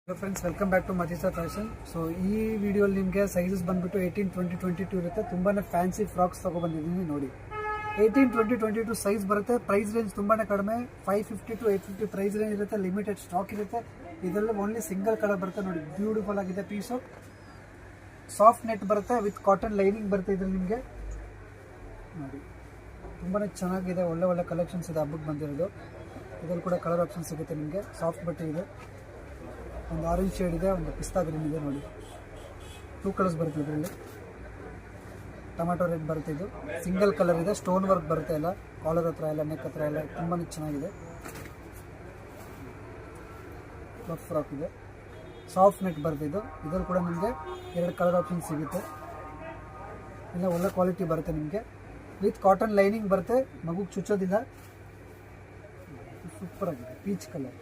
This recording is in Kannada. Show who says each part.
Speaker 1: Hello friends, welcome back to Matisa Fashion. So ಈ ವಿಡಿಯೋಲಿ ನಿಮಗೆ ಸೈಜಸ್ ಬಂದ್ಬಿಟ್ಟು 18, 20, 22 ಇರುತ್ತೆ. ತುಂಬಾನೇ ಫ್ಯಾನ್ಸಿ ಫ್ರಾಕ್ಸ್ ತಗೊಬಂದಿದ್ದೀನಿ ನೋಡಿ. 18, 20, 22 ಸೈಜ್ ಬರುತ್ತೆ. ಪ್ರೈಸ್ ರೇಂಜ್ ತುಂಬಾನೇ ಕಡಿಮೆ, 550 to 850 ಪ್ರೈಸ್ ರೇಂಜ್ ಇರುತ್ತೆ. ಲಿಮಿಟೆಡ್ ಸ್ಟಾಕ್ ಇರುತ್ತೆ. ಇದರಲ್ಲಿ ಓನ್ಲಿ ಸಿಂಗಲ್ ಕಲರ್ ಬರುತ್ತೆ ನೋಡಿ. ಬ್ಯೂಟಿಫುಲ್ ಆಗಿದೆ ಪೀಸು. ಸಾಫ್ಟ್ ನೆಟ್ ಬರುತ್ತೆ ವಿತ್ ಕಾಟನ್ ಲೈನಿಂಗ್ ಬರುತ್ತೆ ಇದರಲ್ಲಿ ನಿಮಗೆ ನೋಡಿ. ತುಂಬಾನೇ ಚೆನ್ನಾಗಿದೆ, ಒಳ್ಳೆ ಕಲೆಕ್ಷನ್ಸ್ ಇದೆ ಹಬ್ಬಕ್ಕೆ ಬಂದಿರೋದು. ಇದರಲ್ಲಿ ಕೂಡ ಕಲರ್ ಆಪ್ಷನ್ ಸಿಗುತ್ತೆ ನಿಮಗೆ. ಸಾಫ್ಟ್ ಬಟ್ಟೆ ಇದೆ, ಒಂದು ಆರೆಂಜ್ ಶೇಡ್ ಇದೆ, ಒಂದು ಪಿಸ್ತಾ ಗ್ರೀನ್ ಇದೆ ನೋಡಿ. 2 ಕಲರ್ಸ್ ಬರುತ್ತೆ ಇದರಲ್ಲಿ. ಟೊಮ್ಯಾಟೊ ರೆಡ್ ಬರುತ್ತೆ. ಇದು ಸಿಂಗಲ್ ಕಲರ್ ಇದೆ, ಸ್ಟೋನ್ ವರ್ಕ್ ಬರುತ್ತೆ ಎಲ್ಲ ಕಾಲರ್ ಹತ್ರ ಎಲ್ಲ, ನೆಕ್ ಹತ್ರ ಎಲ್ಲ ತುಂಬಾ ಚೆನ್ನಾಗಿದೆ. ಪಫ್ ಫ್ರಾಕ್ ಇದೆ, ಸಾಫ್ಟ್ ನೆಟ್ ಬರುತ್ತೆ ಇದು. ಇದರಲ್ಲಿ ಕೂಡ ನಿಮಗೆ 2 ಕಲರ್ ಆಪ್ಷನ್ ಸಿಗುತ್ತೆ. ಎಲ್ಲ ಒಳ್ಳೆ ಕ್ವಾಲಿಟಿ ಬರುತ್ತೆ ನಿಮಗೆ. ವಿತ್ ಕಾಟನ್ ಲೈನಿಂಗ್ ಬರುತ್ತೆ, ಮಗುಗೆ ಚುಚ್ಚೋದಿಲ್ಲ. ಸೂಪರ್ ಆಗಿದೆ, ಪೀಚ್ ಕಲರ್.